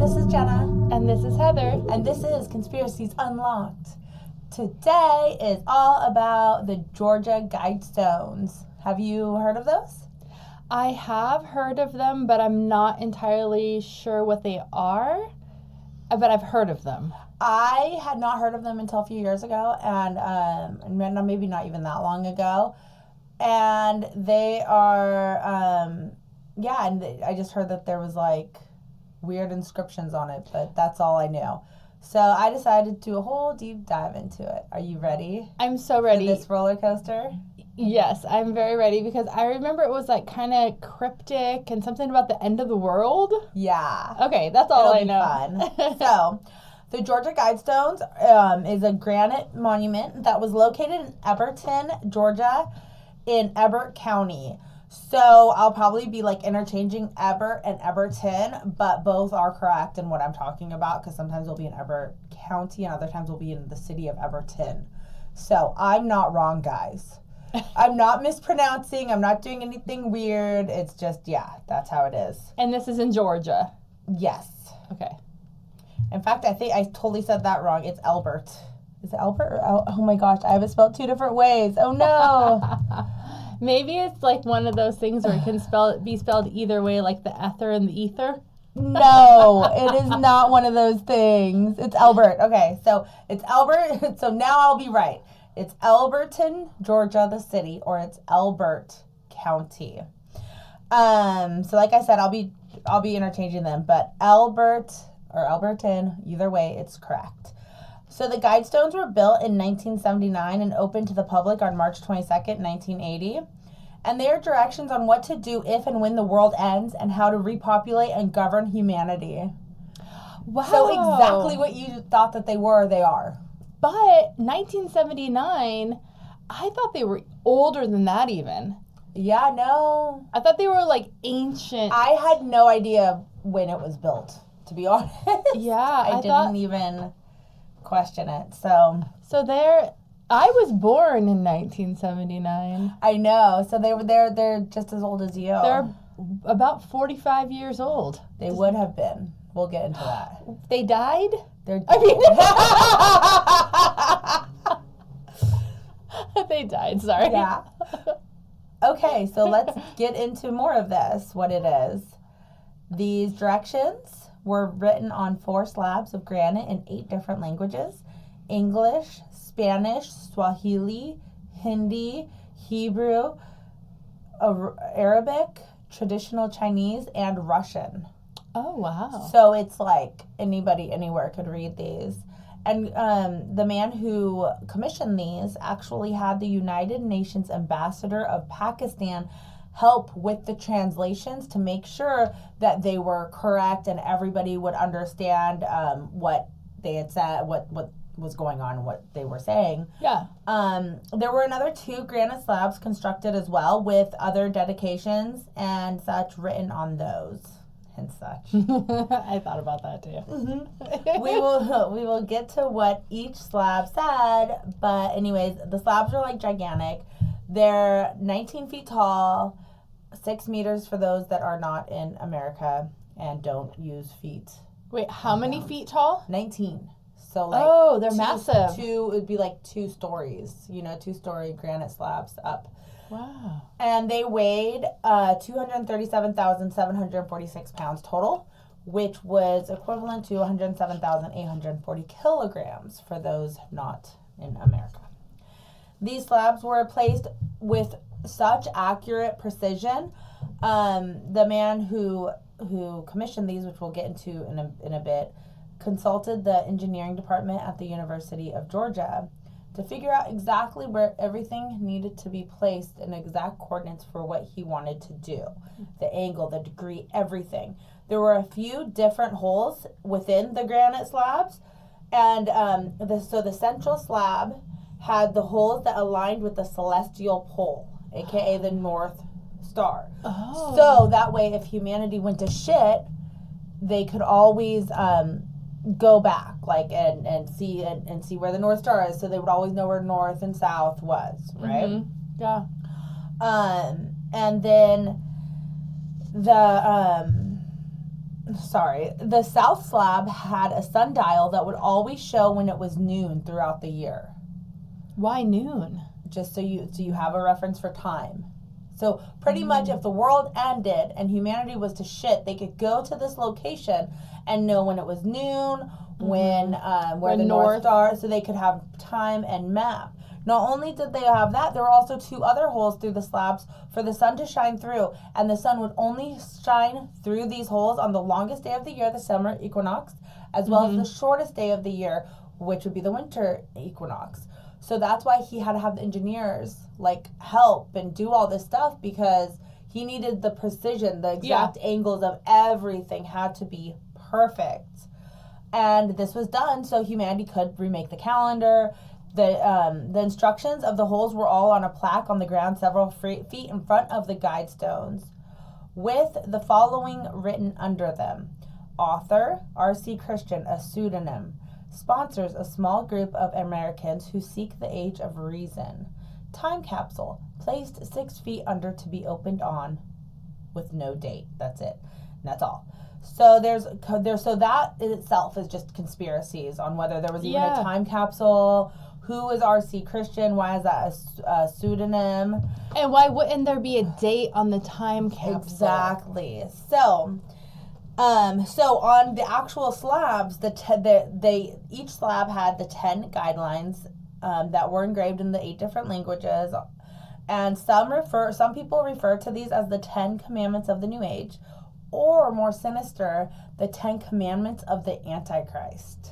this is Jenna. And this is Heather. And this is Conspiracies Unlocked. Today is all about the Georgia Guidestones. Have you heard of those? I have heard of them, but I'm not entirely sure what they are. But I've heard of them. I had not heard of them until a few years ago, and maybe not even that long ago. And they are, I just heard that there was like weird inscriptions on it, but that's all I knew. So I decided to do a whole deep dive into it. Are you ready? I'm so ready. For this roller coaster? Yes, I'm very ready because I remember it was like kind of cryptic and something about the end of the world. Yeah. Okay, that's all It'll I know. Fun. So, the Georgia Guidestones is a granite monument that was located in Eberton, Georgia, in Embark County. So I'll probably be like interchanging Ebert and Eberton, but both are correct in what I'm talking about because sometimes we'll be in Embark County and other times we'll be in the city of Eberton. So I'm not wrong, guys. I'm not mispronouncing. I'm not doing anything weird. It's just, that's how it is. And this is in Georgia. Yes. Okay. In fact, I think I totally said that wrong. It's Albert. Is it Albert? Oh my gosh, I have it spelled two different ways. Oh no. Maybe it's like one of those things where it can be spelled either way, like the ether and the ether. No, it is not one of those things. It's Albert. Okay, so it's Albert. So now I'll be right. It's Alberton, Georgia, the city, or it's Elbert County. So like I said, I'll be interchanging them, but Albert or Alberton, either way, it's correct. So the Guidestones were built in 1979 and opened to the public on March 22nd, 1980. And they are directions on what to do if and when the world ends and how to repopulate and govern humanity. Wow. So exactly what you thought that they were, they are. But 1979, I thought they were older than that even. Yeah, no. I thought they were like ancient. I had no idea when it was built, to be honest. Yeah, I didn't even question it. So I was born in 1979. I know. So they're just as old as you. They're about 45 years old. They would have been. We'll get into that. They died? They're They died, sorry. Yeah. Okay, so let's get into more of this, what it is. These directions were written on 4 slabs of granite in 8 different languages: English, Spanish, Swahili, Hindi, Hebrew, Arabic, traditional Chinese, and Russian. Oh, wow. So it's like anybody anywhere could read these. And the man who commissioned these actually had the United Nations ambassador of Pakistan help with the translations to make sure that they were correct and everybody would understand what they had said, what was going on and what they were saying. Yeah. There were another 2 granite slabs constructed as well with other dedications and such written on those. And such. I thought about that too. Mm-hmm. We will get to what each slab said, but anyways, the slabs are like gigantic. They're 19 feet tall, 6 meters for those that are not in America and don't use feet. Wait, how many feet tall? 19. So like they're massive. It would be like 2 stories, 2-story granite slabs up. Wow. And they weighed 237,746 pounds total, which was equivalent to 107,840 kilograms for those not in America. These slabs were placed with such accurate precision. The man who commissioned these, which we'll get into in a bit, consulted the engineering department at the University of Georgia to figure out exactly where everything needed to be placed in exact coordinates for what he wanted to do. The angle, the degree, everything. There were a few different holes within the granite slabs, and so the central slab had the holes that aligned with the celestial pole, aka the North Star. Oh. So that way, if humanity went to shit, they could always go back, and see where the North Star is, so they would always know where north and south was, right? Mm-hmm. Yeah. And then the south slab had a sundial that would always show when it was noon throughout the year. Why noon? Just so you have a reference for time. So pretty much if the world ended and humanity was to shit, they could go to this location and know when it was noon, when where the North Star, so they could have time and map. Not only did they have that, there were also 2 other holes through the slabs for the sun to shine through, and the sun would only shine through these holes on the longest day of the year, the summer equinox, as well as the shortest day of the year, which would be the winter equinox. So that's why he had to have the engineers like help and do all this stuff, because he needed the precision, the exact angles of everything had to be perfect. And this was done so humanity could remake the calendar. The instructions of the holes were all on a plaque on the ground several feet in front of the Guidestones, with the following written under them: author R.C. Christian, a pseudonym, sponsors a small group of Americans who seek the age of reason. Time capsule placed 6 feet under to be opened on, with no date. That's it. And that's all. So so that in itself is just conspiracies on whether there was even a time capsule. Who is R.C. Christian? Why is that a pseudonym? And why wouldn't there be a date on the time capsule? Exactly. So on the actual slabs, each slab had the 10 guidelines that were engraved in the 8 different languages, and some people refer to these as the 10 Commandments of the New Age, or more sinister, the 10 Commandments of the Antichrist.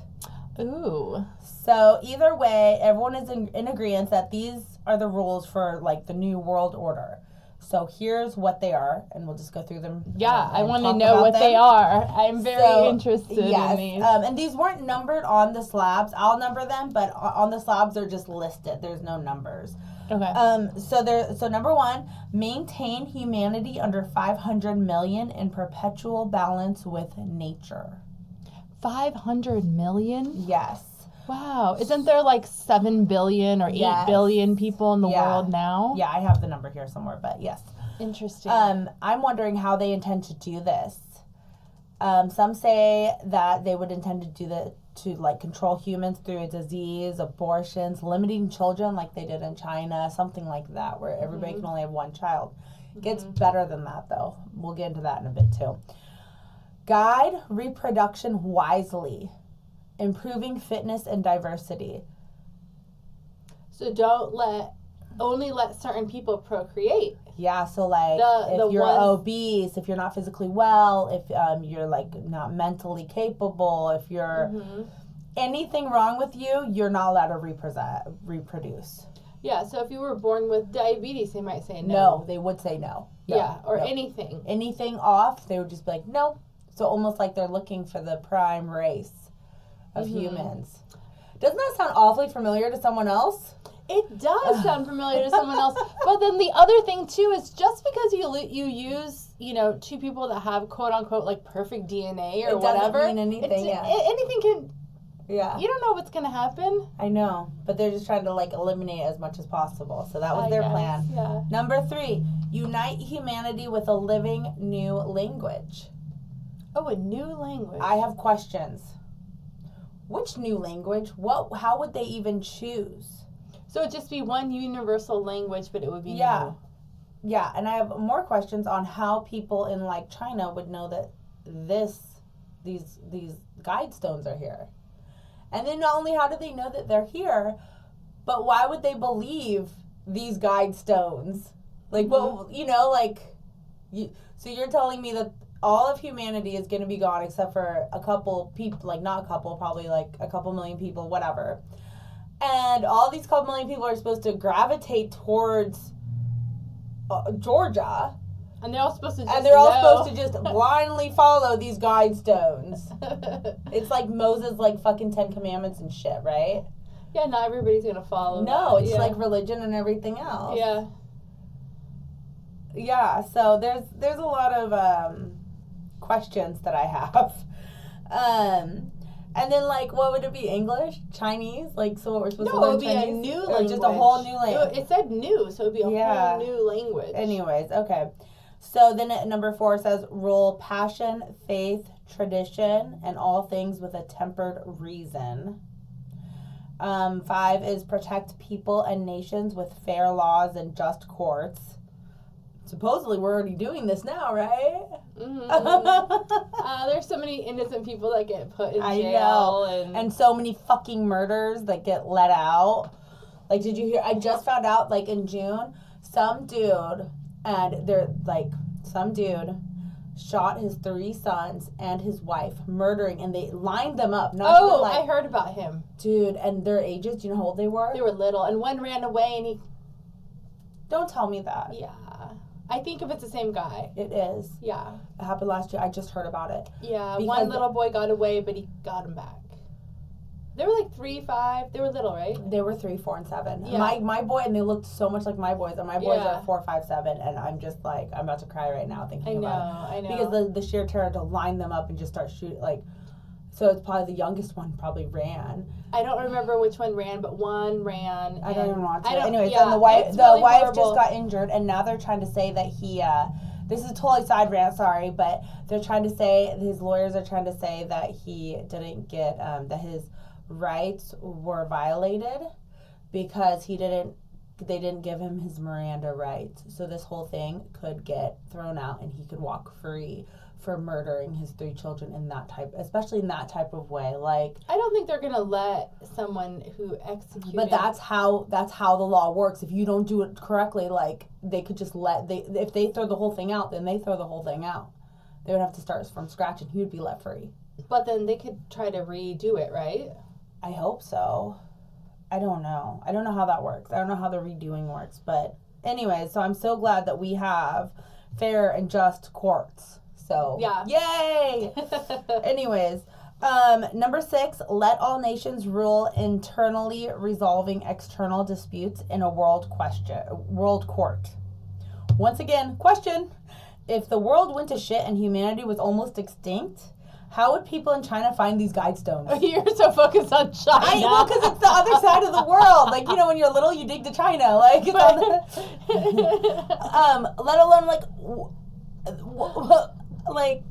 Ooh. So either way, everyone is in agreement that these are the rules for like the new world order. So here's what they are, and we'll just go through them. Yeah, I want to know what they are. I'm very interested in these. And these weren't numbered on the slabs. I'll number them, but on the slabs they're just listed. There's no numbers. Okay. So number 1, maintain humanity under 500 million in perpetual balance with nature. 500 million? Yes. Wow. Isn't there like 7 billion or 8 billion people in the world now? Yeah, I have the number here somewhere, but yes. Interesting. I'm wondering how they intend to do this. Some say that they would intend to do that to like control humans through disease, abortions, limiting children like they did in China, something like that, where everybody can only have 1 child. It gets better than that, though. We'll get into that in a bit, too. Guide reproduction wisely, improving fitness and diversity. So only let certain people procreate. Yeah, so like if you're obese, if you're not physically well, if you're like not mentally capable, if you're anything wrong with you, you're not allowed to reproduce. Yeah, so if you were born with diabetes, they might say no. No, they would say no. Anything. Anything off, they would just be like, no. So almost like they're looking for the prime race of humans. Doesn't that sound awfully familiar to someone else? It does sound familiar to someone else. But then the other thing, too, is just because you use, 2 people that have, quote-unquote, like, perfect DNA or whatever. It doesn't mean anything, anything can... Yeah. You don't know what's going to happen. I know. But they're just trying to, like, eliminate as much as possible. So that was their plan. Yeah. Number 3, unite humanity with a living new language. Oh, a new language. I have questions. Which new language? How would they even choose? So it'd just be one universal language, but it would be new. new. Yeah, and I have more questions on how people in like China would know that these Guidestones are here. And then not only how do they know that they're here, but why would they believe these Guidestones? Like, so you're telling me that all of humanity is going to be gone except for a couple people, like not a couple, probably like a couple million people, whatever. And all these couple million people are supposed to gravitate towards Georgia. And they're all supposed to just supposed to just blindly follow these Guidestones. It's like Moses, like fucking 10 Commandments and shit, right? Yeah, not everybody's going to follow. No, it's like religion and everything else. Yeah. Yeah, so there's a lot of questions that I have. And then, like, what would it be? English? Chinese? Like, so what we're supposed to learn Chinese? No, it would be a new language. Just a whole new language. It said new, so it would be a whole new language. Anyways, okay. So then at number 4 says rule passion, faith, tradition, and all things with a tempered reason. 5 is protect people and nations with fair laws and just courts. Supposedly we're already doing this now, right? Mm-hmm. There's so many innocent people that get put in jail. And so many fucking murders that get let out. Like, did you hear? I just found out, like, in June, some dude shot his 3 sons and his wife, murdering, and they lined them up. I heard about him. Dude, and their ages, do you know how old they were? They were little, and one ran away, and he... Don't tell me that. Yeah. I think if it's the same guy. It is. Yeah. It happened last year. I just heard about it. Yeah, one little boy got away, but he got him back. They were like 3, 5. They were little, right? They were 3, 4, and 7. Yeah. My boy, and they looked so much like my boys. And my boys Yeah. are 4, 5, 7. And I'm just like, I'm about to cry right now thinking about it. I know. Because the sheer terror to line them up and just start shooting, like, so it's probably the youngest one probably ran. I don't remember which one ran, but one ran. I don't even want to. Anyways, then the wife horrible. just got injured, and now they're trying to say that he, this is a totally side rant, sorry, but they're trying to say, his lawyers are trying to say that he didn't get, that his rights were violated because they didn't give him his Miranda rights. So this whole thing could get thrown out and he could walk free for murdering his 3 children especially in that type of way. Like, I don't think they're gonna let someone who executed. But that's how the law works. If you don't do it correctly, like, they could just if they throw the whole thing out, then they throw the whole thing out. They would have to start from scratch and he would be let free. But then they could try to redo it, right? I hope so. I don't know. I don't know how that works. I don't know how the redoing works. But anyway, so I'm so glad that we have fair and just courts. So, yeah. Yay! Anyways, number 6, let all nations rule internally, resolving external disputes in a world court. Once again, question. If the world went to shit and humanity was almost extinct, how would people in China find these Guidestones? You're so focused on China. Well, because it's the other side of the world. Like, you know, when you're little, you dig to China. Like, it's let alone, like,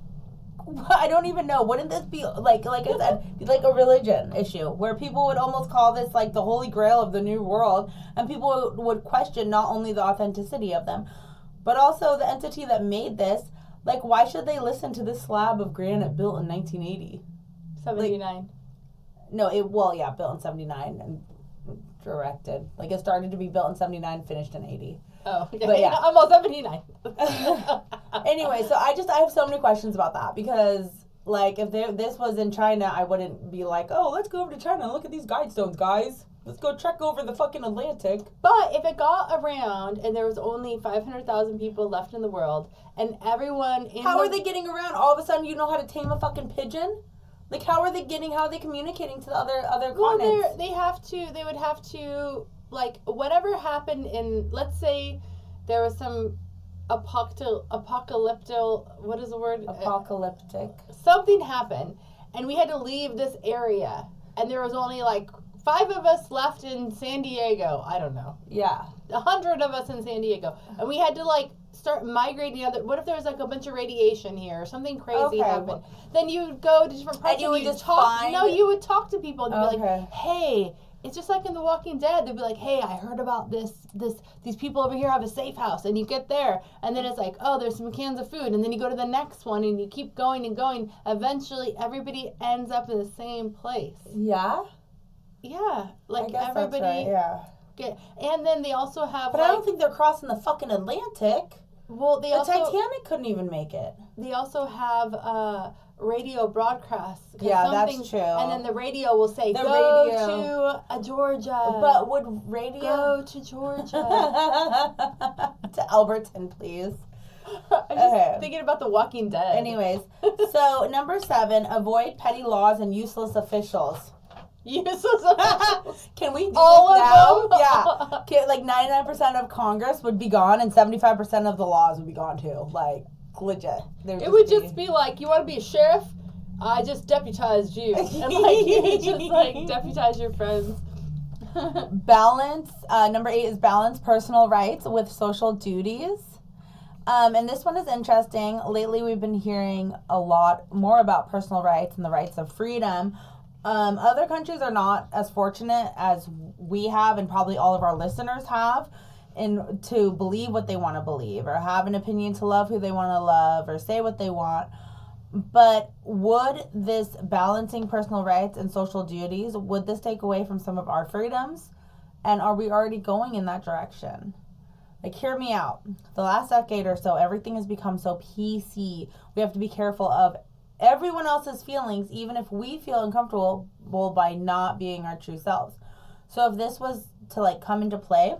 I don't even know. Wouldn't this be, like I said, be like a religion issue where people would almost call this, like, the holy grail of the new world, and people would question not only the authenticity of them, but also the entity that made this. Like, why should they listen to this slab of granite built in 1980? 79. Built in 79 and directed. Like, it started to be built in 79, finished in 80. Oh, okay. But yeah. I'm all 79. Anyway, so I have so many questions about that because, like, if this was in China, I wouldn't be like, oh, let's go over to China and look at these Guidestones, guys. Let's go trek over the fucking Atlantic. But if it got around and there was only 500,000 people left in the world and everyone How are they getting around? All of a sudden you know how to tame a fucking pigeon? Like, how are they communicating to the other continents? They would have to, like, whatever happened in, let's say there was some apocalyptic, what is the word? Apocalyptic. Something happened and we had to leave this area and there was only, like, 5 of us left in San Diego. I don't know. Yeah. 100 of us in San Diego. And we had to, like, start migrating what if there was, like, a bunch of radiation here or something crazy happened? Then you would go to different parts and you would just talk. No, you would talk to people and be Okay. like, hey, it's just like in The Walking Dead. They'd be like, hey, I heard about these people over here have a safe house. And you get there and then it's like, oh, there's some cans of food. And then you go to the next one and you keep going and going. Eventually everybody ends up in the same place. Yeah? Yeah, like, I guess everybody. that's right, yeah. And then they also have. But I don't think they're crossing the fucking Atlantic. Well, the Titanic couldn't even make it. They also have radio broadcasts. Yeah, that's true. And then the radio will say, "Go to Georgia." But would radio go to Georgia? To Alberton, please. I'm just thinking about The Walking Dead. Anyways, so number 7, avoid petty laws and useless officials. Useless officials. Can we do all this now? of them? Yeah. Like 99% of Congress would be gone and 75% of the laws would be gone too. Like, legit. It would just be like, you want to be a sheriff? I just deputized you. And, like, you would just, like, deputize your friends. Balance. Number 8 is balance personal rights with social duties. And this one is interesting. Lately, we've been hearing a lot more about personal rights and the rights of freedom. Other countries are not as fortunate as we have, and probably all of our listeners have, to believe what they want to believe, or have an opinion, to love who they want to love, or say what they want. But would this balancing personal rights and social duties, would this take away from some of our freedoms? And are we already going in that direction? Like, hear me out. The last decade or so, everything has become so PC. We have to be careful of everyone else's feelings, even if we feel uncomfortable by not being our true selves. So if this was to, like, come into play,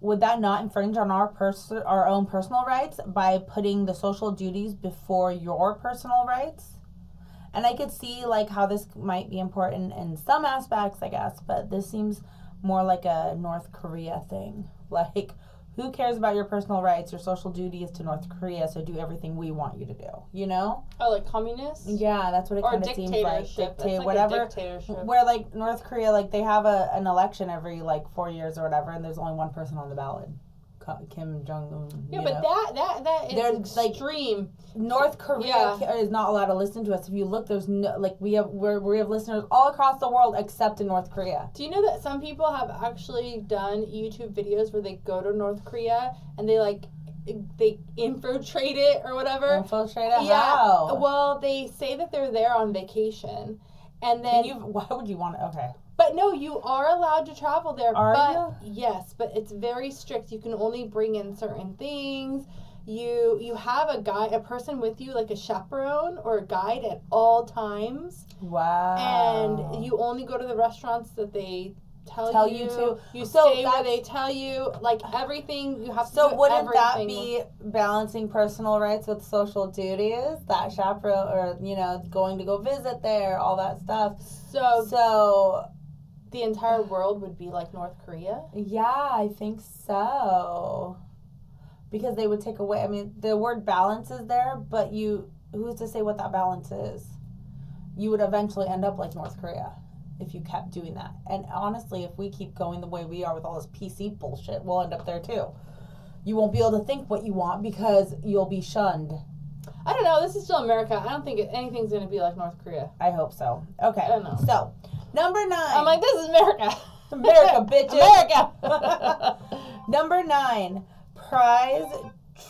would that not infringe on our own personal rights by putting the social duties before your personal rights? And I could see, like, how this might be important in some aspects, I guess, but this seems more like a North Korea thing. Like, who cares about your personal rights? Your social duty is to North Korea, so do everything we want you to do, you know? Oh, like communists? Yeah, that's what it kind of seems like. Dictatorship. Whatever. Dictatorship. Where, like, North Korea, like, they have an election every, like, 4 years or whatever, and there's only one person on the ballot. Kim Jong-un. Yeah, but that is extreme. Like, North Korea is not allowed to listen to us. If you look, there's no, like, we have listeners all across the world except in North Korea. Do you know that some people have actually done YouTube videos where they go to North Korea and they infiltrate it or whatever? Infiltrate it? Yeah. How? Well, they say that they're there on vacation, and then why would you want to? Okay. But no, you are allowed to travel there. Are you? Yes, but it's very strict. You can only bring in certain things. You have a person with you, like a chaperone or a guide at all times. Wow. And you only go to the restaurants that they tell you to. You stay where they tell you. Like, everything, you have to do everything. So wouldn't that be balancing personal rights with social duties? That chaperone, or, you know, going to go visit there, all that stuff. So the entire world would be like North Korea? Yeah, I think so. Because they would take away, I mean, the word balance is there, but who's to say what that balance is? You would eventually end up like North Korea if you kept doing that. And honestly, if we keep going the way we are with all this PC bullshit, we'll end up there too. You won't be able to think what you want because you'll be shunned. I don't know. This is still America. I don't think anything's going to be like North Korea. I hope so. Okay. I don't know. So, number 9. I'm like, this is America. America, bitches. America. Number 9. Prize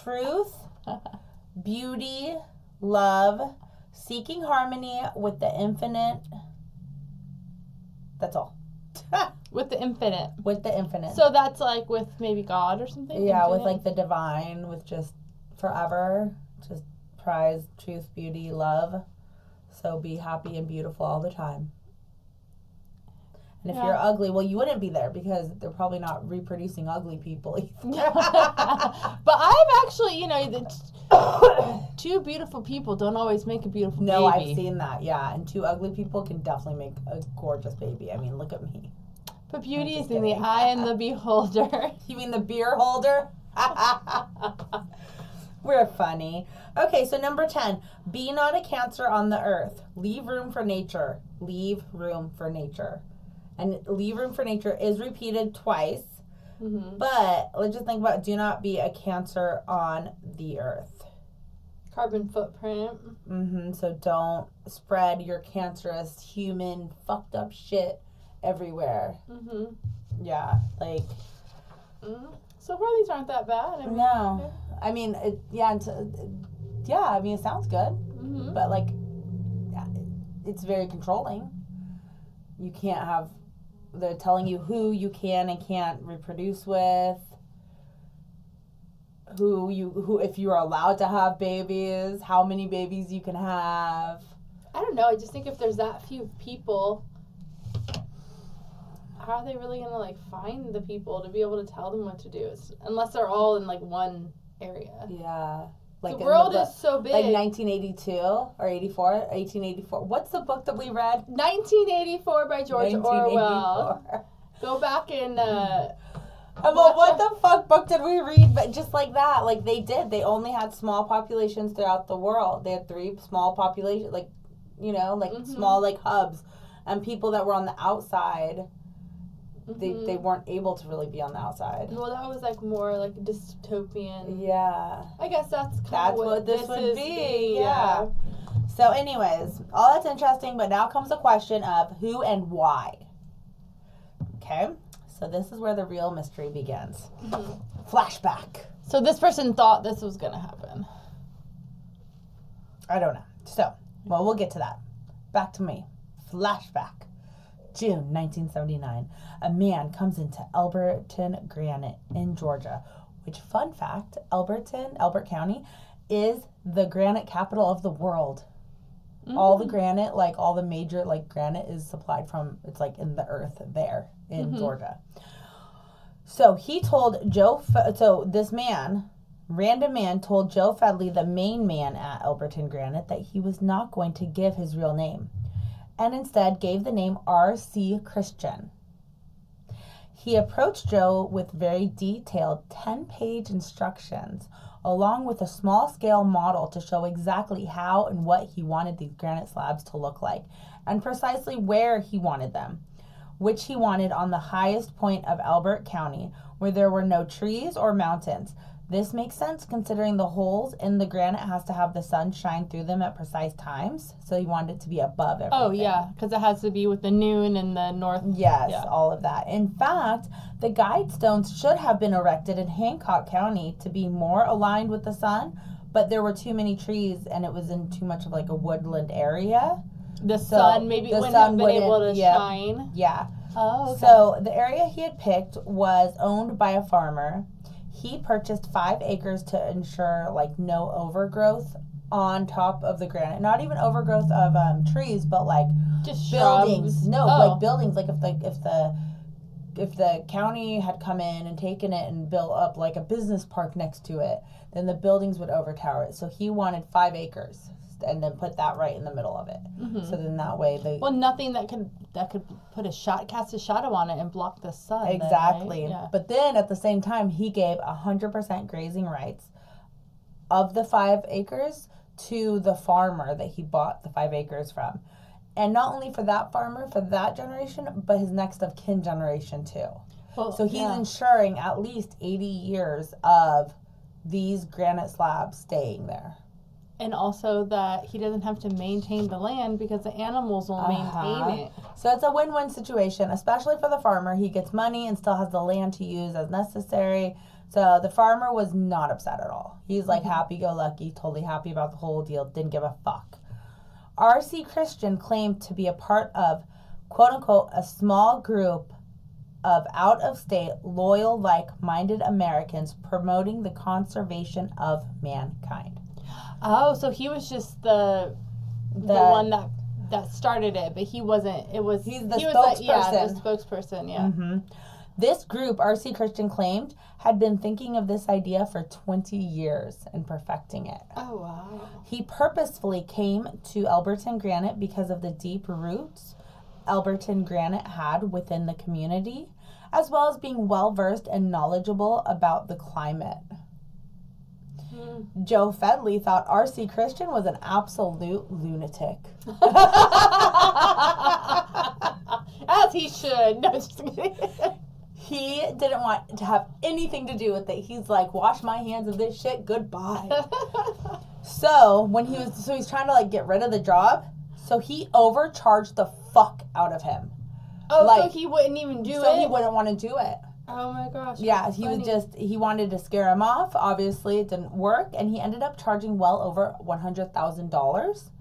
truth, beauty, love, seeking harmony with the infinite. That's all. With the infinite. With the infinite. So that's like with maybe God or something? Yeah, infinite? with like the divine, with just forever. Just prize, truth, beauty, love. So be happy and beautiful all the time. And if you're ugly, well, you wouldn't be there because they're probably not reproducing ugly people either. But I've actually, you know, 2 beautiful people don't always make a beautiful baby. No, I've seen that, yeah. And 2 ugly people can definitely make a gorgeous baby. I mean, look at me. But beauty is in the eye and the beholder. You mean the beer holder? We're funny. Okay, so number 10. Be not a Cancer on the earth. Leave room for nature. Leave room for nature. And leave room for nature is repeated twice. Mm-hmm. But let's just think about do not be a Cancer on the earth. Carbon footprint. Mm-hmm. So don't spread your cancerous, human, fucked up shit everywhere. Mm-hmm. Yeah, like. Mm-hmm. So far, these aren't that bad. I mean, no. I mean, it sounds good. Mm-hmm. But, like, it's very controlling. You can't have. They're telling you who you can and can't reproduce with. Who if you are allowed to have babies, how many babies you can have. I don't know. I just think if there's that few people, how are they really gonna like find the people to be able to tell them what to do? Unless they're all in like one area. Yeah. Like the world is so big. Like 1982 or 1884. What's the book that we read? 1984 by George Orwell. Go back and. Well, what the fuck book did we read? But just like that, like they did. They only had small populations throughout the world. They had 3 small populations, like, you know, like small like hubs, and people that were on the outside they weren't able to really be on the outside. Well, that was like more like dystopian. Yeah. I guess that's kind of what this would be. Yeah. So anyways, all that's interesting, but now comes the question of who and why. Okay? So this is where the real mystery begins. Flashback. So this person thought this was going to happen. I don't know. So, well, we'll get to that. Back to me. Flashback. June 1979. A man comes into Elberton Granite in Georgia, which, fun fact, Elbert County, is the granite capital of the world. All the granite, like all the major, like granite is supplied from, it's like in the earth there in Georgia. So he told this man, random man, told Joe Fedley, the main man at Elberton Granite, that he was not going to give his real name, and instead gave the name R.C. Christian. He approached Joe with very detailed 10-page instructions, along with a small-scale model to show exactly how and what he wanted these granite slabs to look like, and precisely where he wanted them, which he wanted on the highest point of Elbert County, where there were no trees or mountains. This makes sense considering the holes in the granite has to have the sun shine through them at precise times, so he wanted it to be above everything. Oh, yeah, because it has to be with the noon and the north. Yes, all of that. In fact, the Guidestones should have been erected in Hancock County to be more aligned with the sun, but there were too many trees and it was in too much of like a woodland area. The sun maybe wouldn't have been able to shine. Yeah. Oh, okay. So the area he had picked was owned by a farmer. He purchased 5 acres to ensure like no overgrowth on top of the granite. Not even overgrowth of trees, but like just buildings. Shrubs. No, like buildings. Like if the county had come in and taken it and built up like a business park next to it, then the buildings would overtower it. So he wanted 5 acres and then put that right in the middle of it. So then that way nothing that could cast a shadow on it and block the sun. Exactly. Then, right? Yeah. But then at the same time, he gave 100% grazing rights of the 5 acres to the farmer that he bought the 5 acres from. And not only for that farmer, for that generation, but his next of kin generation too. Well, so he's ensuring at least 80 years of these granite slabs staying there. And also that he doesn't have to maintain the land because the animals will maintain it. So it's a win-win situation, especially for the farmer. He gets money and still has the land to use as necessary. So the farmer was not upset at all. He's like happy-go-lucky, totally happy about the whole deal, didn't give a fuck. R.C. Christian claimed to be a part of, quote-unquote, a small group of out-of-state, loyal, like-minded Americans promoting the conservation of mankind. Oh, so he was just the one that started it, but he wasn't. He's the spokesperson. The spokesperson, yeah. Mm-hmm. This group, R.C. Christian claimed, had been thinking of this idea for 20 years and perfecting it. Oh, wow. He purposefully came to Elberton Granite because of the deep roots Elberton Granite had within the community, as well as being well-versed and knowledgeable about the climate. Joe Fedley thought R.C. Christian was an absolute lunatic. As he should. No, just kidding. He didn't want to have anything to do with it. He's like, wash my hands of this shit, goodbye. So he's trying to like get rid of the job. So he overcharged the fuck out of him. Oh, like, so he wouldn't even do it? So he wouldn't want to do it. Oh my gosh. Yeah, he wanted to scare him off. Obviously, it didn't work, and he ended up charging well over $100,000.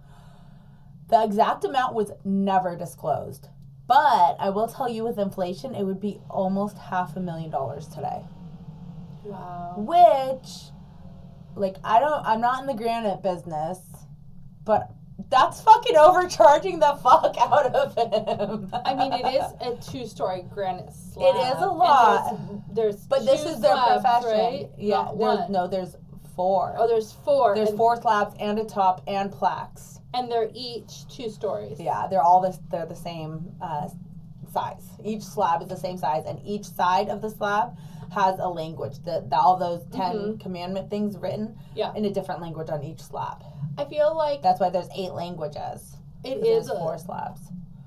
The exact amount was never disclosed, but I will tell you, with inflation, it would be almost $500,000 today. Wow. Which, like, I'm not in the granite business, but that's fucking overcharging the fuck out of him. I mean, it is a 2-story granite slab. It is a lot. But this is their slabs, profession. Right? Yeah. There's 4. Oh, there's 4. There's 4 slabs and a top and plaques. And they're each 2 stories. Yeah, they're the same size. Each slab is the same size, and each side of the slab has a language. All those 10 commandment things written in a different language on each slab. I feel like that's why there's 8 languages. It is 4 slabs.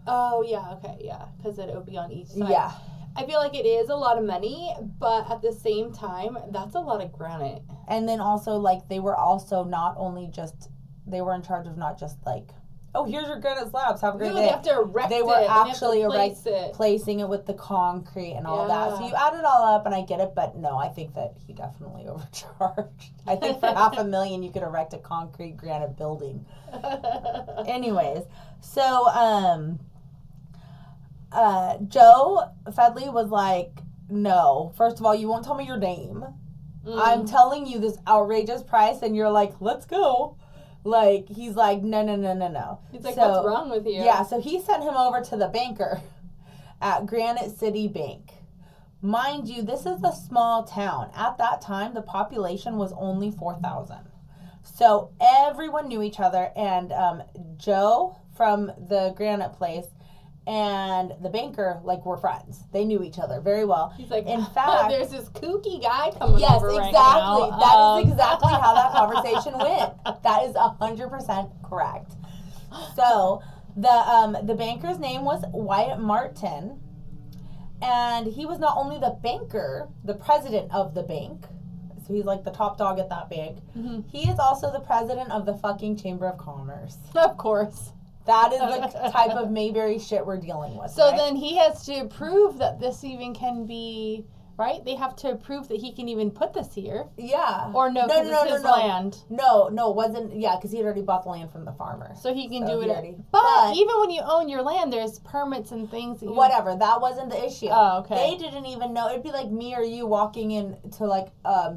Oh yeah, okay, yeah, because it would be on each side. Yeah, I feel like it is a lot of money, but at the same time, that's a lot of granite. And then also, like, they were also not only just, they were in charge of not just, like, oh, here's your granite slabs, have a great day. They have to erect they it. were actually it. placing it with the concrete and all that. So you add it all up, and I get it, but no, I think that he definitely overcharged. I think for $500,000 you could erect a concrete granite building. Anyways, so Joe Fedley was like, no, first of all, you won't tell me your name. I'm telling you this outrageous price, and you're like, let's go. Like, he's like, no. He's like, what's wrong with you? Yeah, so he sent him over to the banker at Granite City Bank. Mind you, this is a small town. At that time, the population was only 4,000. So everyone knew each other, and Joe from the granite place and the banker, like, were friends. They knew each other very well. He's like, in fact, there's this kooky guy coming over right now. Yes, exactly. That is exactly how that conversation went. That is 100% correct. So the banker's name was Wyatt Martin, and he was not only the banker, the president of the bank. So he's like the top dog at that bank. Mm-hmm. He is also the president of the fucking Chamber of Commerce. Of course. That is the type of Mayberry shit we're dealing with. So right? then he has to prove that this even can be, right? They have to prove that he can even put this here. Yeah. Or no, because it's his land. No, it wasn't. Yeah, because he had already bought the land from the farmer. So he can do it. But even when you own your land, there's permits and things. That whatever. That wasn't the issue. Oh, okay. They didn't even know. It'd be like me or you walking into like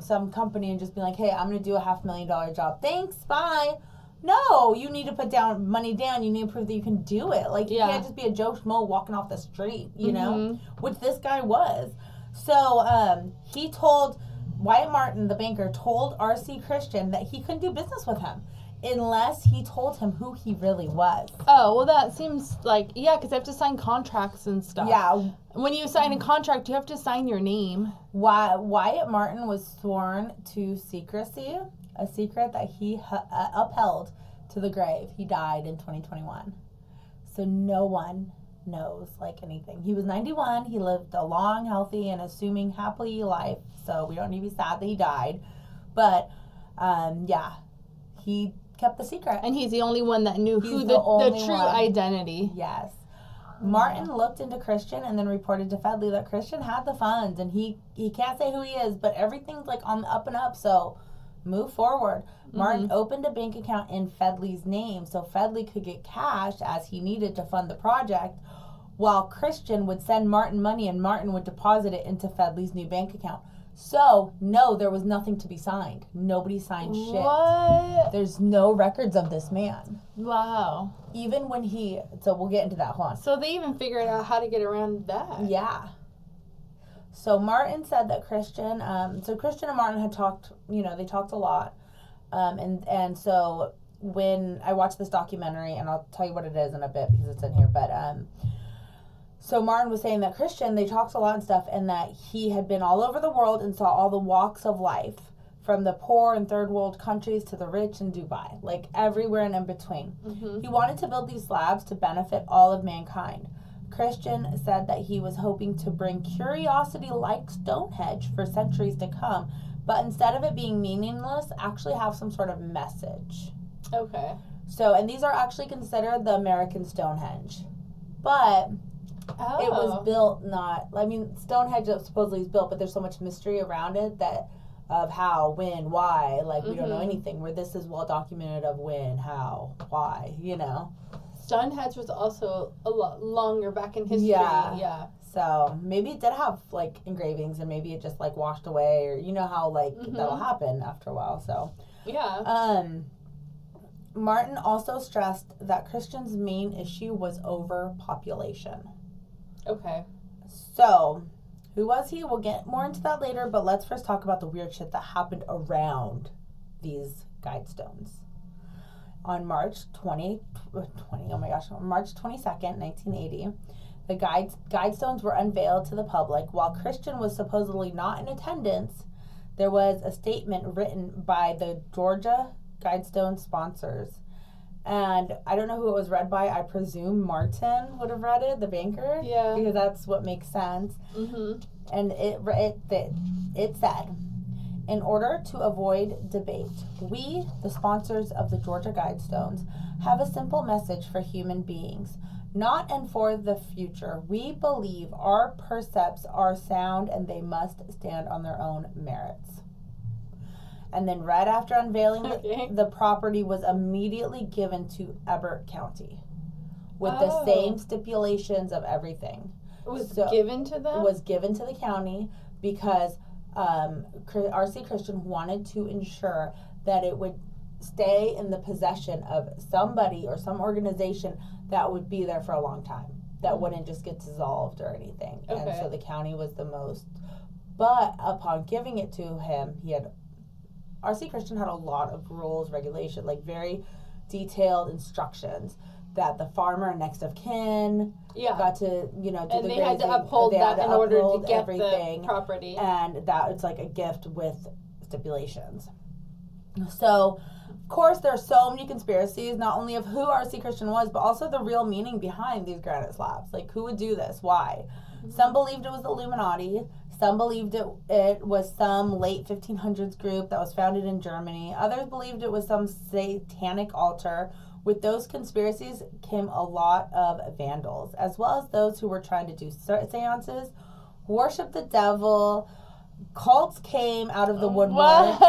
some company and just being like, hey, I'm going to do a $500,000 job. Thanks. Bye. No, you need to put money down. You need to prove that you can do it. Like, you can't just be a Joe Schmo walking off the street, you know? Which this guy was. So, he told, Wyatt Martin, the banker, told R.C. Christian that he couldn't do business with him unless he told him who he really was. Oh, well, that seems like, because they have to sign contracts and stuff. Yeah. When you sign a contract, you have to sign your name. Wyatt Martin was sworn to secrecy, a secret that he upheld to the grave. He died in 2021. So no one knows, like, anything. He was 91. He lived a long, healthy, and assuming happy life. So we don't need to be sad that he died. But, he kept the secret. And he's the only one that knew who the true identity. Yes. Martin looked into Christian and then reported to Fedley that Christian had the funds, and he can't say who he is, but everything's, like, on the up and up, so move forward. Martin opened a bank account in Fedley's name so Fedley could get cash as he needed to fund the project, while Christian would send Martin money and Martin would deposit it into Fedley's new bank account. So, no, there was nothing to be signed. Nobody signed shit. What? There's no records of this man. Wow. Even when so we'll get into that. Hold on. So they even figured out how to get around that. Yeah. So Martin said that Christian and Martin had talked, they talked a lot. And so when I watched this documentary, and I'll tell you what it is in a bit because it's in here, but so Martin was saying that Christian, they talked a lot and stuff, and that he had been all over the world and saw all the walks of life, from the poor and third world countries to the rich in Dubai, like everywhere and in between. Mm-hmm. He wanted to build these slabs to benefit all of mankind. Christian said that he was hoping to bring curiosity like Stonehenge for centuries to come, but instead of it being meaningless, actually have some sort of message. Okay. So, and these are actually considered the American Stonehenge. But it was built Stonehenge supposedly is built, but there's so much mystery around it of how, when, why, we don't know anything, where this is well documented of when, how, why, Stonehenge was also a lot longer back in history. Yeah. So maybe it did have engravings, and maybe it just washed away, or how that'll happen after a while. So yeah. Martin also stressed that Christian's main issue was overpopulation. Okay. So who was he? We'll get more into that later, but let's first talk about the weird shit that happened around these Guidestones. On March 22nd, 1980, the Guidestones were unveiled to the public. While Christian was supposedly not in attendance, there was a statement written by the Georgia Guidestone sponsors. And I don't know who it was read by. I presume Martin would have read it, the banker. Yeah. Because that's what makes sense. Mm-hmm. And it said, in order to avoid debate, we, the sponsors of the Georgia Guidestones, have a simple message for human beings. Not and for the future. We believe our percepts are sound and they must stand on their own merits. And then right after unveiling the property was immediately given to Ebert County with the same stipulations of everything. It was given to them? It was given to the county because R.C. Christian wanted to ensure that it would stay in the possession of somebody or some organization that would be there for a long time, that wouldn't just get dissolved or anything. Okay. And so the county was the most. But upon giving it to him, R.C. Christian had a lot of rules, regulation, like very detailed instructions that the farmer and next of kin got to, do and the they grazing. had to uphold that in order to get everything. The property. And that it's like a gift with stipulations. So, of course, there are so many conspiracies, not only of who R.C. Christian was, but also the real meaning behind these granite slabs. Like, who would do this? Why? Mm-hmm. Some believed it was the Illuminati. Some believed it was some late 1500s group that was founded in Germany. Others believed it was some satanic altar. With those conspiracies came a lot of vandals, as well as those who were trying to do seances, worship the devil. Cults came out of the woodwork.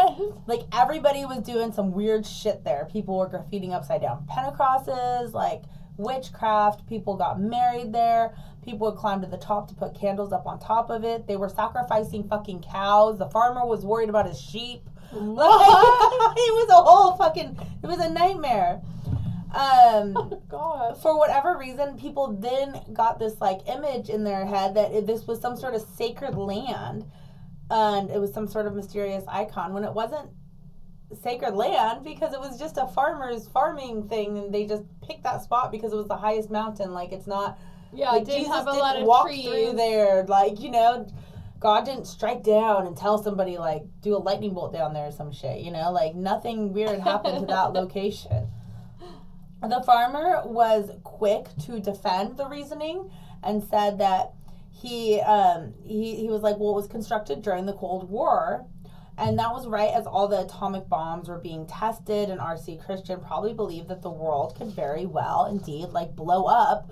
Like, everybody was doing some weird shit there. People were graffitiing upside down Pentecrosses, like witchcraft. People got married there. People would climb to the top to put candles up on top of it. They were sacrificing fucking cows. The farmer was worried about his sheep. Like, it was a nightmare. God. For whatever reason, people then got this like image in their head that this was some sort of sacred land. And it was some sort of mysterious icon when it wasn't sacred land, because it was just a farmer's farming thing, and they just picked that spot because it was the highest mountain. Like, it's not. Yeah, like, it didn't Jesus have a didn't lot of walk trees through there. Like, God didn't strike down and tell somebody, like, do a lightning bolt down there or some shit. Like, nothing weird happened to that location. The farmer was quick to defend the reasoning and said that he was like, well, it was constructed during the Cold War, and that was right as all the atomic bombs were being tested, and R.C. Christian probably believed that the world could very well indeed like blow up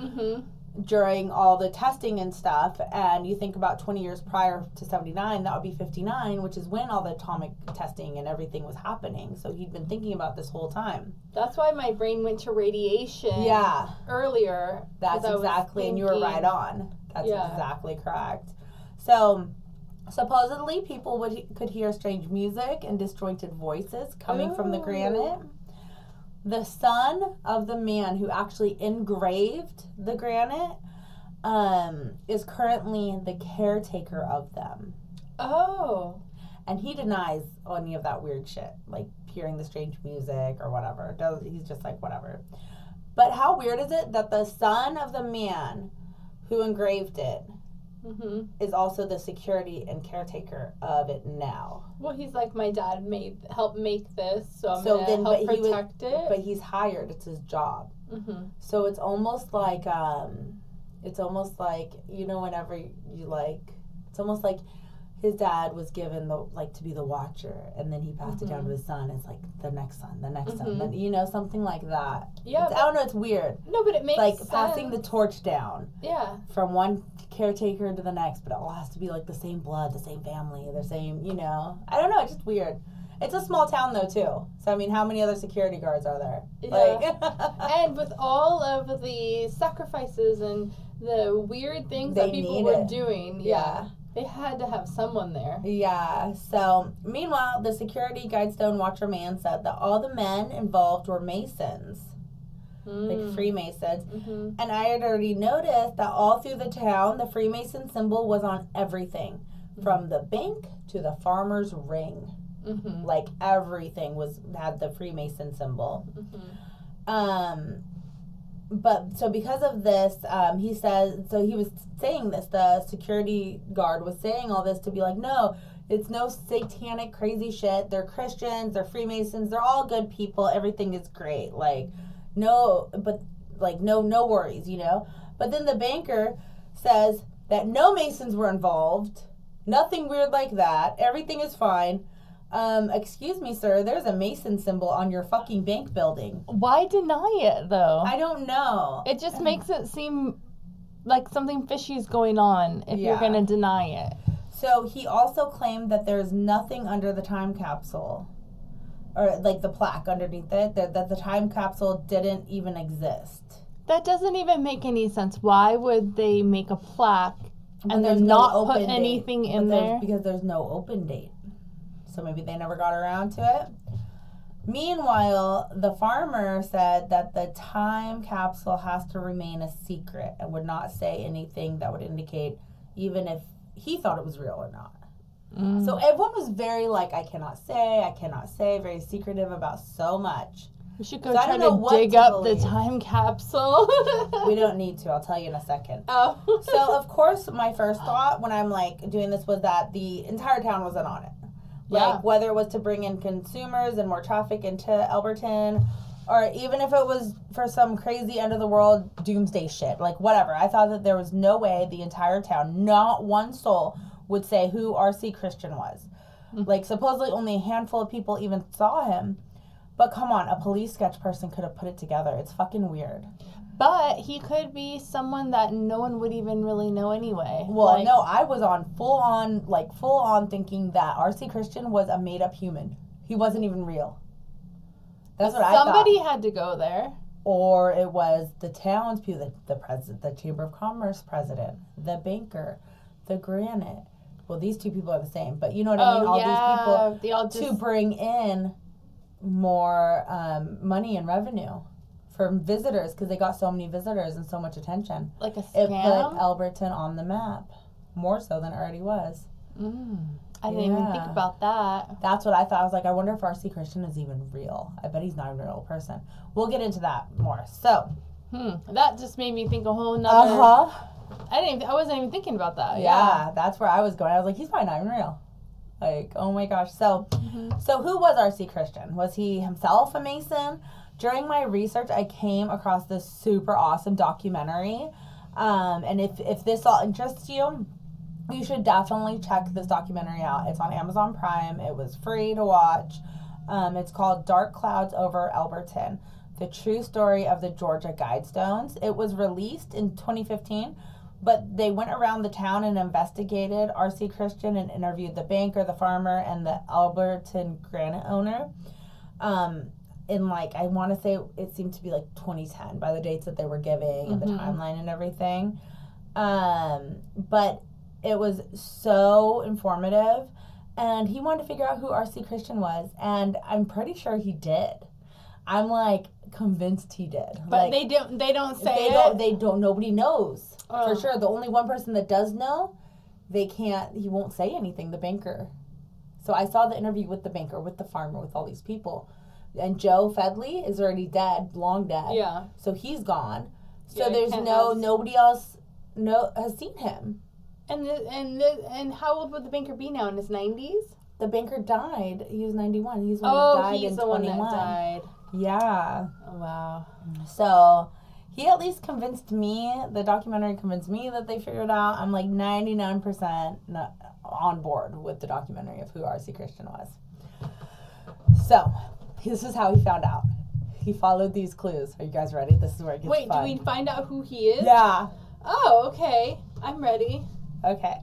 during all the testing and stuff. And you think about 20 years prior to 79, that would be 59, which is when all the atomic testing and everything was happening. So he'd been thinking about this whole time. That's why my brain went to radiation earlier. That's exactly, and you were right on. That's exactly correct. So, supposedly, people could hear strange music and disjointed voices coming from the granite. The son of the man who actually engraved the granite is currently the caretaker of them. Oh. And he denies any of that weird shit, like hearing the strange music or whatever. He's just like, whatever. But how weird is it that the son of the man who engraved it is also the security and caretaker of it now? Well, he's like, my dad helped make this, so I'm going to help protect it. But he's hired. It's his job. So it's almost like, whenever you like, it's almost like his dad was given to be the watcher, and then he passed it down to his son. It's like the next son, then, something like that. Yeah. I don't know. It's weird. No, but it makes like sense. passing the torch down. Yeah. From one caretaker to the next, but it all has to be like the same blood, the same family, the same, I don't know. It's just weird. It's a small town though too. So I mean, how many other security guards are there? Yeah. And with all of the sacrifices and the weird things that people were doing, they had to have someone there. Yeah. So, meanwhile, the security Guidestone watcher man said that all the men involved were Masons, like Freemasons. And I had already noticed that all through the town, the Freemason symbol was on everything, from the bank to the farmer's ring. Like everything had the Freemason symbol. But so because of this, he says, so he was saying this, the security guard was saying all this to be like, no, it's no satanic crazy shit. They're Christians, they're Freemasons, they're all good people. Everything is great. Like, no, but like no worries, you know. But then the banker says that no Masons were involved, nothing weird like that, everything is fine. Excuse me, sir, there's a Mason symbol on your fucking bank building. Why deny it, though? I don't know. It just makes it seem like something fishy is going on if you're going to deny it. So he also claimed that there's nothing under the time capsule, or like the plaque underneath it, that the time capsule didn't even exist. That doesn't even make any sense. Why would they make a plaque and then not put anything in there? Because there's no open date. So maybe they never got around to it. Meanwhile, the farmer said that the time capsule has to remain a secret and would not say anything that would indicate even if he thought it was real or not. So everyone was very like, I cannot say, very secretive about so much. We should go try to dig up the time capsule. We don't need to. I'll tell you in a second. Oh. So, of course, my first thought when I'm like doing this was that the entire town wasn't on it. Like, whether it was to bring in consumers and more traffic into Alberton, or even if it was for some crazy end of the world doomsday shit, like whatever. I thought that there was no way the entire town, not one soul, would say who R.C. Christian was. Like, supposedly only a handful of people even saw him. But come on, a police sketch person could have put it together. It's fucking weird. But he could be someone that no one would even really know anyway. Well, no, I was on full on thinking that R.C. Christian was a made up human. He wasn't even real. That's what I thought. Somebody had to go there. Or it was the townspeople, the president, the Chamber of Commerce president, the banker, the granite. Well, these two people are the same, but you know what I mean? All these people to bring in more money and revenue from visitors, because they got so many visitors and so much attention. Like a scam? It put Alberton on the map, more so than it already was. I didn't even think about that. That's what I thought. I was like, I wonder if R.C. Christian is even real. I bet he's not even a real person. We'll get into that more. So, that just made me think a whole nother... I wasn't even thinking about that. Yeah, that's where I was going. I was like, he's probably not even real. Like, oh my gosh. So, so who was R.C. Christian? Was he himself a Mason? During my research, I came across this super awesome documentary. And if this all interests you, you should definitely check this documentary out. It's on Amazon Prime. It was free to watch. It's called Dark Clouds Over Alberton, The True Story of the Georgia Guidestones. It was released in 2015, but they went around the town and investigated R.C. Christian and interviewed the banker, the farmer, and the Alberton granite owner. In like, I want to say it seemed to be like 2010 by the dates that they were giving and the timeline and everything. But it was so informative, and he wanted to figure out who R.C. Christian was, and I'm pretty sure he did. I'm like convinced he did. But like, they don't say it. They don't. Nobody knows for sure. The only one person that does know, he won't say anything. The banker. So I saw the interview with the banker, with the farmer, with all these people, and Joe Fedley is already dead, long dead. Yeah. So he's gone. So there's nobody else has seen him. And how old would the banker be now? In his 90s? The banker died. He was 91. He's the one that died in 21. One that died. Yeah. Oh, wow. So he at least convinced me, the documentary convinced me that they figured out. I'm like 99% on board with the documentary of who R.C. Christian was. So this is how he found out. He followed these clues. Are you guys ready? This is where it gets fun. Wait, do we find out who he is? Yeah. Oh, okay. I'm ready. Okay.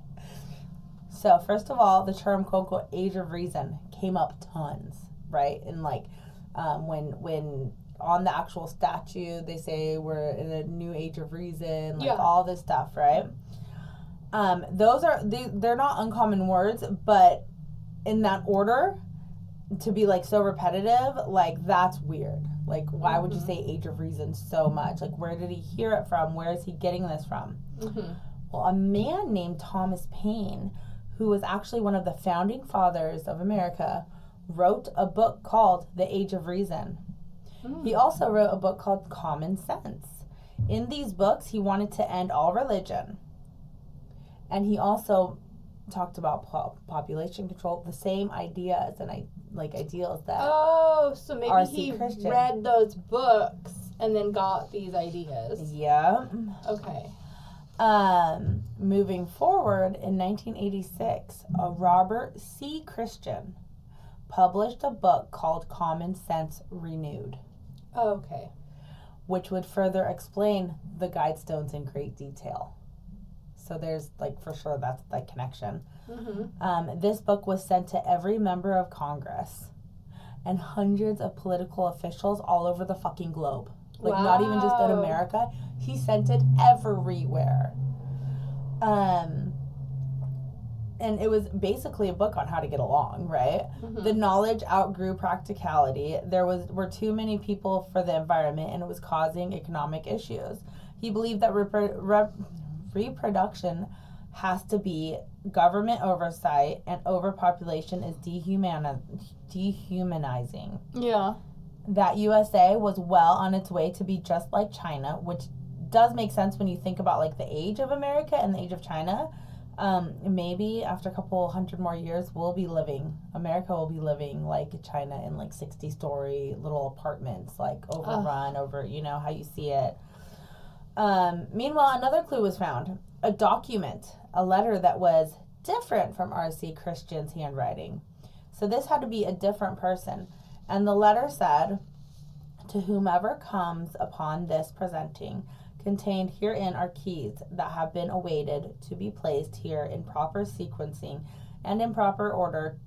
So, first of all, the term, quote, unquote, age of reason came up tons, right? And, like, when on the actual statue, they say we're in a new age of reason, like, all this stuff, right? They're not uncommon words, but in that order, to be, like, so repetitive, like, that's weird. Like, why would you say age of reason so much? Like, where did he hear it from? Where is he getting this from? Well, a man named Thomas Paine, who was actually one of the founding fathers of America, wrote a book called The Age of Reason. He also wrote a book called Common Sense. In these books, he wanted to end all religion. And he also talked about population control, the same ideas and ideals that so maybe he read those books and then got these ideas. Yeah. Okay. Moving forward, in 1986, Robert C. Christian published a book called Common Sense Renewed, Okay. which would further explain the Guidestones in great detail. So there's, like, for sure that's the connection. Mm-hmm. This book was sent to every member of Congress and hundreds of political officials all over the fucking globe. Like, not even just in America. He sent it everywhere. And it was basically a book on how to get along, right? Mm-hmm. The knowledge outgrew practicality. There were too many people for the environment, and it was causing economic issues. He believed that reproduction has to be government oversight, and overpopulation is dehumanizing. Yeah. That USA was well on its way to be just like China, which does make sense when you think about, like, the age of America and the age of China. Maybe after a couple hundred more years, America will be living like China in, like, 60-story little apartments, like, overrun over, you know, how you see it. Meanwhile, another clue was found. A document, a letter that was different from R.C. Christian's handwriting. So this had to be a different person. And the letter said, "To whomever comes upon this presenting, contained herein are keys that have been awaited to be placed here in proper sequencing and in proper order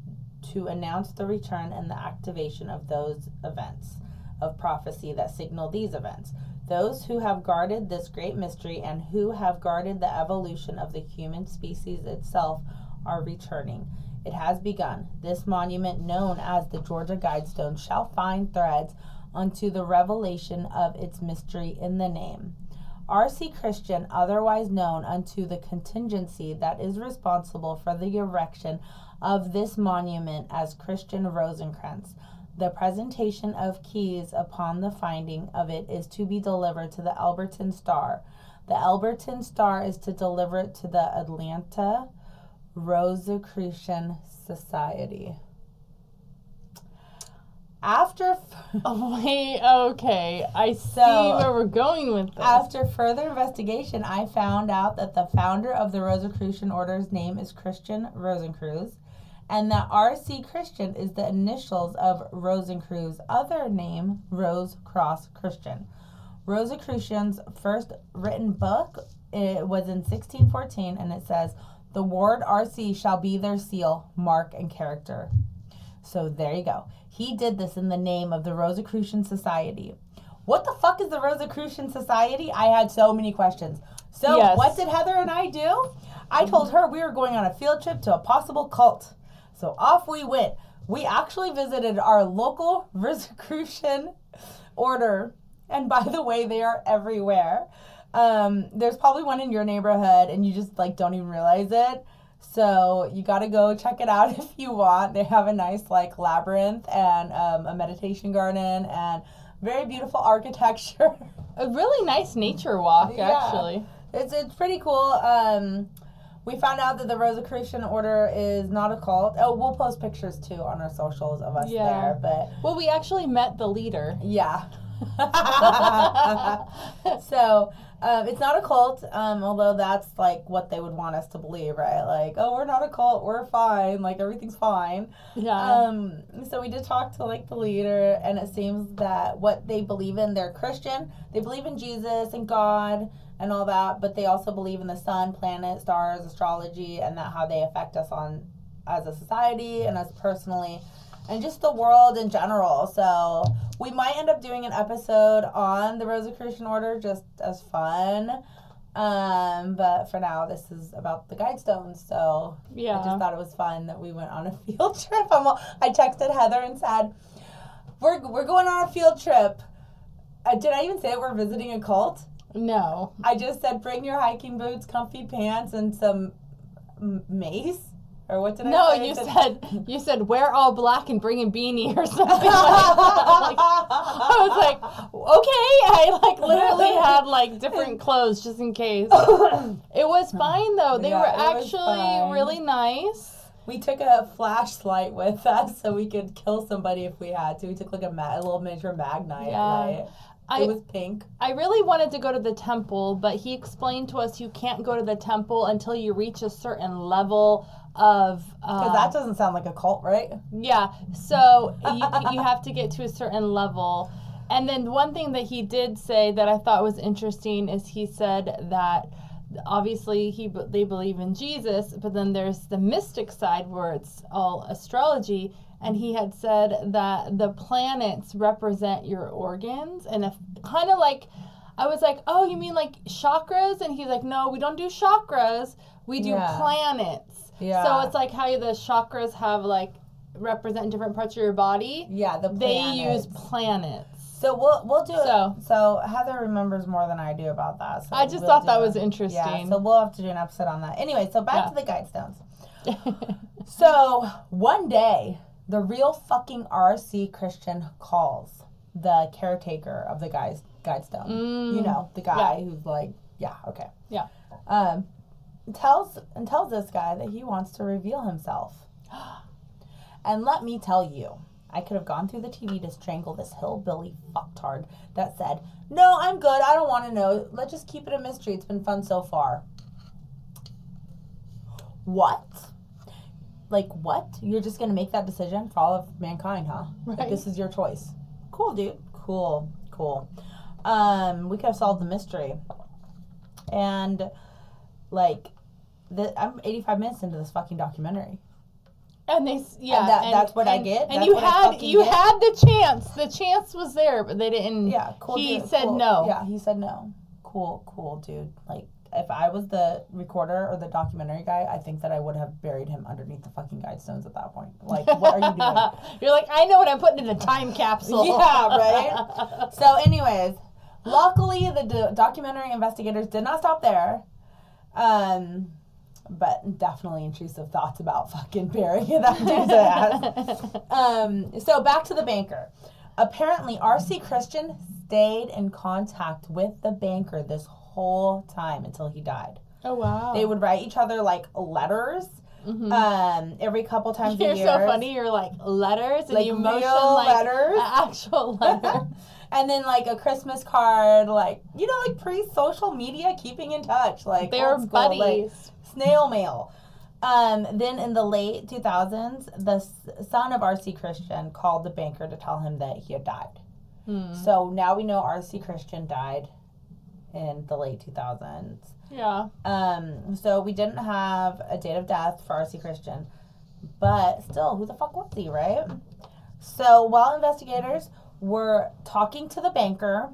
to announce the return and the activation of those events of prophecy that signal these events. Those who have guarded this great mystery and who have guarded the evolution of the human species itself are returning. It has begun. This monument, known as the Georgia Guidestones, shall find threads unto the revelation of its mystery in the name. R.C. Christian, otherwise known unto the contingency that is responsible for the erection of this monument as Christian Rosencrantz. The presentation of keys upon the finding of it is to be delivered to the Alberton Star. The Alberton Star is to deliver it to the Atlanta Rosicrucian Society." Okay. I see where we're going with this. After further investigation, I found out that the founder of the Rosicrucian Order's name is Christian Rosencreutz, and that R.C. Christian is the initials of Rosencreutz's other name, Rose Cross Christian. Rosicrucian's first written book, it was in 1614, and it says, "The word R.C. shall be their seal, mark, and character." So there you go. He did this in the name of the Rosicrucian Society. What the fuck is the Rosicrucian Society? I had so many questions. So Yes. What did Heather and I do? I told her we were going on a field trip to a possible cult. So off we went. We actually visited our local Rosicrucian order. And by the way, they are everywhere. There's probably one in your neighborhood and you just, like, don't even realize it. So you got to go check it out if you want. They have a nice, like, labyrinth and a meditation garden and very beautiful architecture. A really nice nature walk, actually. It's pretty cool. We found out that the Rosicrucian Order is not a cult. Oh, we'll post pictures, too, on our socials of us there. But well, we actually met the leader. Yeah. So, it's not a cult, although that's, like, what they would want us to believe, right? Like, oh, we're not a cult, we're fine, like, everything's fine. Yeah. So we did talk to, like, the leader, and it seems that what they believe in, they're Christian. They believe in Jesus and God and all that, but they also believe in the sun, planet, stars, astrology, and that how they affect us as a society and us personally, and just the world in general. So we might end up doing an episode on the Rosicrucian Order just as fun. But for now, this is about the Guidestones. So I just thought it was fun that we went on a field trip. I texted Heather and said, we're going on a field trip. Did I even say that we're visiting a cult? No. I just said, bring your hiking boots, comfy pants, and some mace. Or what did I say? No, you said wear all black and bring a beanie or something like that. I was like, okay. I literally had different clothes just in case. It was fine though. They were actually really nice. We took a flashlight with us so we could kill somebody if we had to. We took like a little miniature magnite light. It was pink. I really wanted to go to the temple, but he explained to us you can't go to the temple until you reach a certain level of... Because that doesn't sound like a cult, right? Yeah. So you have to get to a certain level. And then one thing that he did say that I thought was interesting is he said that obviously they believe in Jesus, but then there's the mystic side where it's all astrology. And he had said that the planets represent your organs. And if kind of like, I was like, oh, you mean like chakras? And he's like, no, we don't do chakras. We do planets. Yeah. So it's like how the chakras have like represent different parts of your body. Yeah, they use planets. So we'll do it. So Heather remembers more than I do about that. So I just thought that was interesting. Yeah, so we'll have to do an episode on that. Anyway, so back to the Guidestones. So one day, the real fucking R.C. Christian calls the caretaker of the Guidestone. You know, the guy who's like, okay. Yeah. Tells this guy that he wants to reveal himself. And let me tell you, I could have gone through the TV to strangle this hillbilly fucktard that said, no, I'm good. I don't want to know. Let's just keep it a mystery. It's been fun so far. What? Like, what? You're just going to make that decision for all of mankind, huh? Right. Like, this is your choice. Cool, dude. Cool. We could have solved the mystery. And, like, I'm 85 minutes into this fucking documentary. And that's what I get. And you had the chance. The chance was there, but they didn't. Yeah, cool. He said no. Yeah, he said no. Cool, dude. Like, if I was the recorder or the documentary guy, I think that I would have buried him underneath the fucking Guidestones at that point. Like, what are you doing? You're like, I know what I'm putting in a time capsule. Yeah, right. So, anyways, luckily the documentary investigators did not stop there. But definitely intrusive thoughts about fucking burying that dude's ass. So back to the banker. Apparently, R.C. Christian stayed in contact with the banker this whole time until he died. Oh, wow. They would write each other, like, letters every couple times a year. You're so funny. You're like, letters? And like, you motion real like letters. an actual letter. And then, like, a Christmas card, like, you know, like, pre-social media, keeping in touch. Like, they were buddies. Like, snail mail. Then in the late 2000s, the son of R.C. Christian called the banker to tell him that he had died. So now we know R.C. Christian died in the late 2000s. Yeah. So we didn't have a date of death for R.C. Christian. But still, who the fuck was he, right? So while investigators were talking to the banker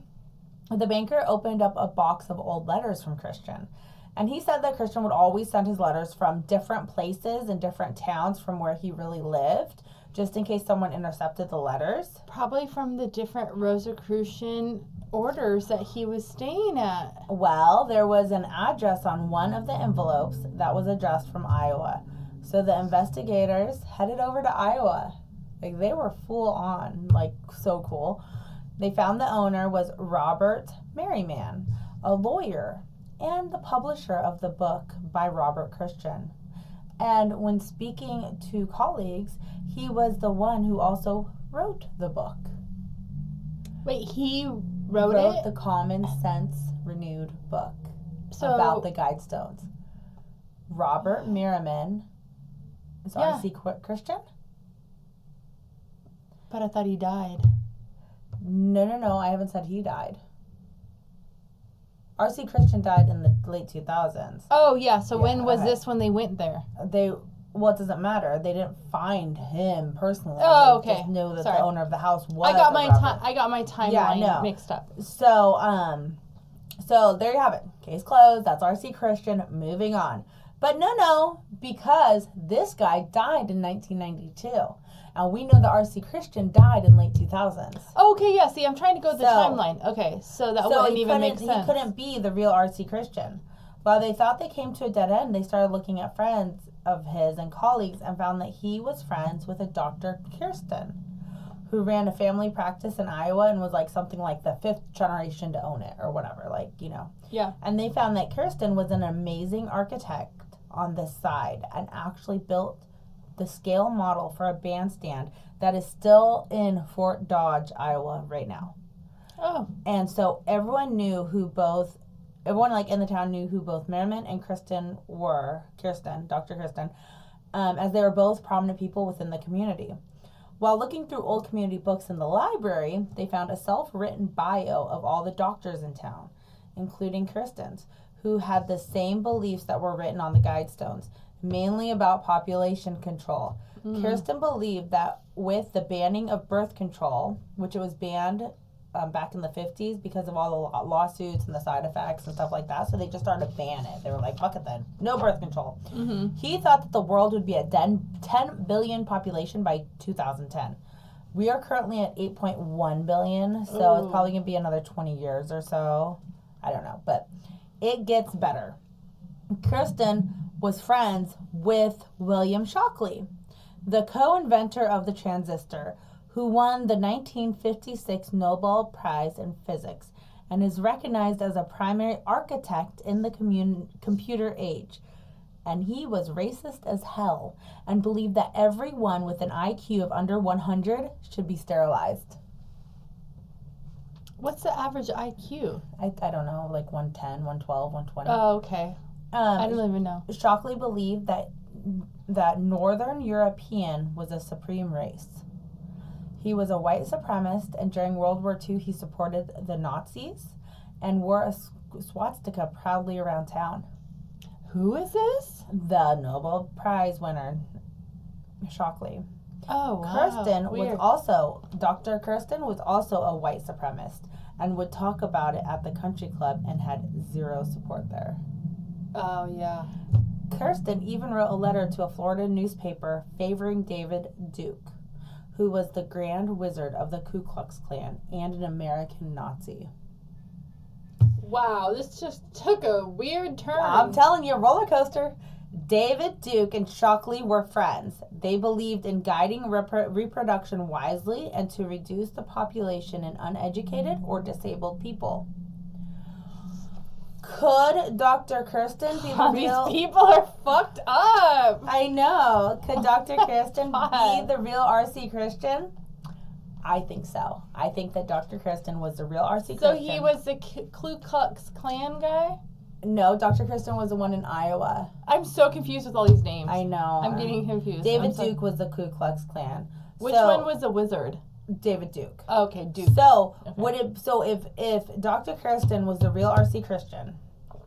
opened up a box of old letters from Christian. And he said that Christian would always send his letters from different places and different towns from where he really lived, just in case someone intercepted the letters. Probably from the different Rosicrucian orders that he was staying at. Well, there was an address on one of the envelopes that was addressed from Iowa. So the investigators headed over to Iowa. Like, they were full on, like, so cool. They found the owner was Robert Merriman, a lawyer, and the publisher of the book by Robert Christian. And when speaking to colleagues, he was the one who also wrote the book. Wait, he wrote it? The Common Sense Renewed book about the Guidestones. Robert Merriman is R.C. Christian? But I thought he died. No, I haven't said he died. R.C. Christian died in the late 2000s. Oh, yeah. So when was this when they went there? Well, it doesn't matter. They didn't find him personally. Oh, they just know that Sorry. the owner of the house was. I got my timeline mixed up. So there you have it. Case closed. That's R.C. Christian. Moving on. But no, because this guy died in 1992. And we know that R.C. Christian died in late 2000s. Okay, yeah. See, I'm trying to go with the timeline. Okay, so that wouldn't even make sense. He couldn't be the real R.C. Christian. While they thought they came to a dead end, they started looking at friends of his and colleagues and found that he was friends with a Dr. Kirsten, who ran a family practice in Iowa and was like something like the 5th generation to own it or whatever, like, you know. Yeah. And they found that Kirsten was an amazing architect on this side and actually built the scale model for a bandstand that is still in Fort Dodge, Iowa right now. Oh. And so everyone like in the town knew who both Merriman and Dr. Kirsten, as they were both prominent people within the community. While looking through old community books in the library, they found a self-written bio of all the doctors in town, including Kirsten's, who had the same beliefs that were written on the Guidestones, mainly about population control. Kirsten believed that with the banning of birth control, which it was banned back in the 50s because of all the lawsuits and the side effects and stuff like that, so they just started to ban it. They were like, fuck it then. No birth control. He thought that the world would be a 10 billion population by 2010. We are currently at 8.1 billion, so it's probably going to be another 20 years or so. I don't know, but it gets better. Kirsten was friends with William Shockley, the co-inventor of the transistor, who won the 1956 Nobel Prize in Physics and is recognized as a primary architect in the computer age. And he was racist as hell and believed that everyone with an IQ of under 100 should be sterilized. What's the average IQ? I don't know, like 110, 112, 120. Oh, okay. I don't even know. Shockley believed that Northern European was a supreme race. He was a white supremacist, and during World War II, he supported the Nazis and wore a swastika proudly around town. Who is this? The Nobel Prize winner, Shockley. Oh, wow. Dr. Kirsten was also a white supremacist and would talk about it at the country club and had zero support there. Oh, yeah. Kirsten even wrote a letter to a Florida newspaper favoring David Duke, who was the Grand Wizard of the Ku Klux Klan and an American Nazi. Wow, this just took a weird turn. I'm telling you, roller coaster. David Duke and Shockley were friends. They believed in guiding reproduction wisely and to reduce the population in uneducated or disabled people. Could Dr. Kirsten be the real... These people are fucked up. I know. Could Dr. Kirsten be the real R.C. Christian? I think so. I think that Dr. Kirsten was the real R.C. Christian. So he was the Ku Klux Klan guy? No, Dr. Kirsten was the one in Iowa. I'm so confused with all these names. I know. I'm getting confused. David Duke was the Ku Klux Klan. Which one was the wizard? David Duke. Oh, okay, Duke. So okay. If Dr. Kirsten was the real R.C. Christian,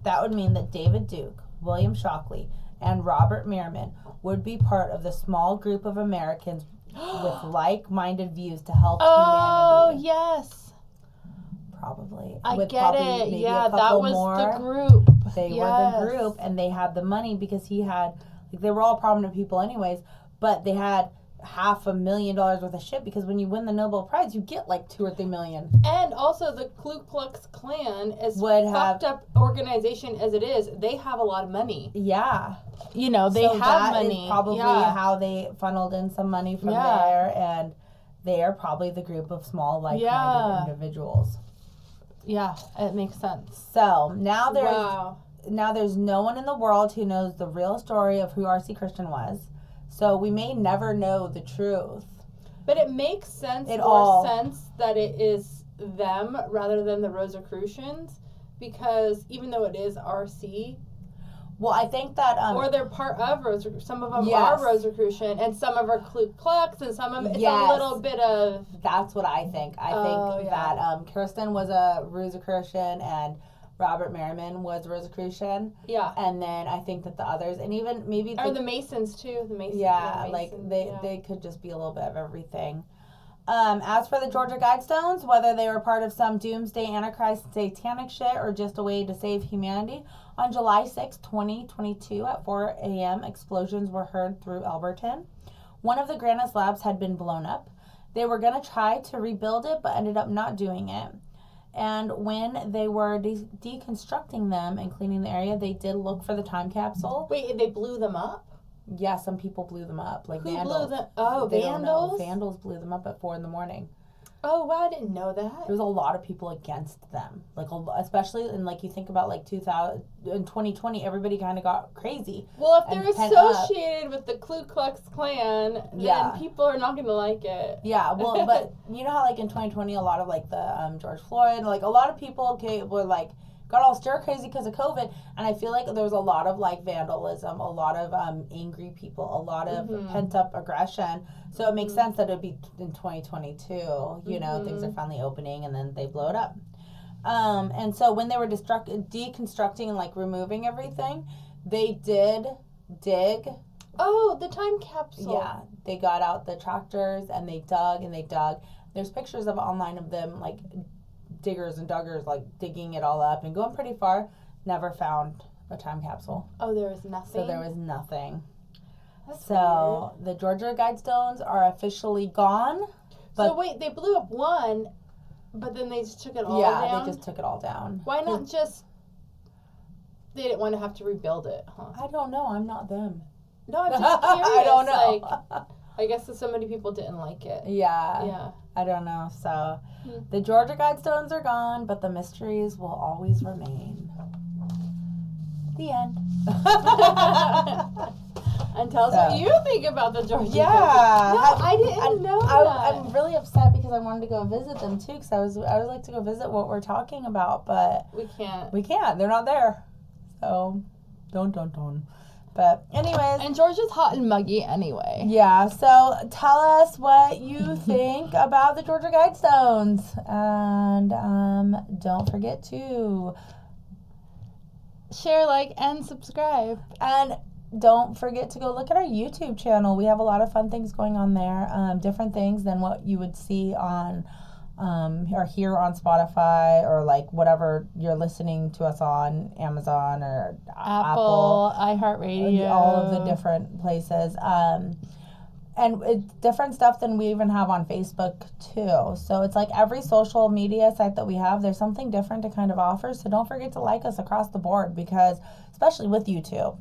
that would mean that David Duke, William Shockley, and Robert Merriman would be part of the small group of Americans with like-minded views to help humanity. Oh, yes. Probably. I with get it. maybe Yeah, a couple that was more. the group. They were the group, and they had the money because he had, like, they were all prominent people anyways, but they had $500,000 worth of shit because when you win the Nobel Prize, you get like $2 or $3 million. And also, the Ku Klux Klan, as fucked up organization as it is, they have a lot of money. Yeah, you know, they have money. That is probably how they funneled in some money from there, and they are probably the group of small like-minded individuals. Yeah, it makes sense. So now there's no one in the world who knows the real story of who R.C. Christian was. So we may never know the truth. But it makes sense that it is them rather than the Rosicrucians, because even though it is RC, well, I think that or they're part of Rosicrucian. Some of them are Rosicrucian, and some of them are Ku Klux, and some of them it's a little bit of. That's what I think. I think that Kirsten was a Rosicrucian and Robert Merriman was Rosicrucian. Yeah. And then I think that the others, and even maybe... Or the Masons, too. The Masons. Yeah, they could just be a little bit of everything. As for the Georgia Guidestones, whether they were part of some doomsday antichrist satanic shit or just a way to save humanity, on July 6, 2022 at 4 a.m., explosions were heard through Alberton. One of the Granite slabs had been blown up. They were going to try to rebuild it, but ended up not doing it. And when they were deconstructing them and cleaning the area, they did look for the time capsule. Wait, they blew them up? Yeah, some people blew them up. Like Who vandals. blew them? Oh, vandals? Vandals blew them up at 4 a.m. Oh, wow, I didn't know that. There was a lot of people against them, like especially in like you think about like 2020, everybody kind of got crazy. Well, if and they're pent up. associated with the Ku Klux Klan, Yeah. then people are not going to like it. Yeah, well, but you know how like in 2020, a lot of like the George Floyd, like a lot of people were like got all stir crazy because of COVID, and I feel like there was a lot of like vandalism, a lot of angry people, a lot of pent up aggression. So it makes sense that it'd be in 2022. You know, things are finally opening, and then they blow it up. And so when they were deconstructing and like removing everything, they did dig. Oh, the time capsule. Yeah, they got out the tractors and they dug and they dug. There's pictures of online of them like diggers and duggers like digging it all up and going pretty far. Never found a time capsule. Oh, there was nothing. So there was nothing. That's weird. The Georgia Guidestones are officially gone. But so wait, they blew up one, but then they just took it all down? Yeah, they just took it all down. Why not just... They didn't want to have to rebuild it, huh? I don't know. I'm not them. No, I'm just curious. I don't know. Like, I guess that so many people didn't like it. Yeah. I don't know. So the Georgia Guidestones are gone, but the mysteries will always remain. The end. And tell us what you think about the Georgia Guidestones. Yeah. I didn't know that. I'm really upset because I wanted to go visit them too, because I would like to go visit what we're talking about, but we can't. We can't. They're not there. So, don't. But anyways. And Georgia's hot and muggy anyway. Yeah, so tell us what you think about the Georgia Guidestones. And don't forget to share, like, and subscribe. And don't forget to go look at our YouTube channel. We have a lot of fun things going on there. Different things than what you would see on or hear on Spotify or like whatever you're listening to us on, Amazon or Apple, iHeartRadio, all of the different places. And it's different stuff than we even have on Facebook too. So it's like every social media site that we have, there's something different to kind of offer. So don't forget to like us across the board, because especially with YouTube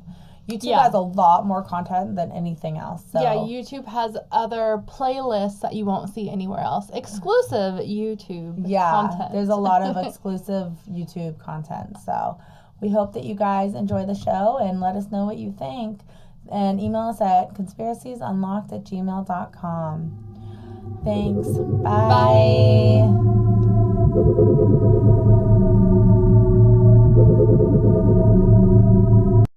has a lot more content than anything else. So. Yeah, YouTube has other playlists that you won't see anywhere else. Exclusive YouTube content. There's a lot of exclusive YouTube content. So we hope that you guys enjoy the show and let us know what you think. And email us at conspiraciesunlocked@gmail.com. Thanks. Bye.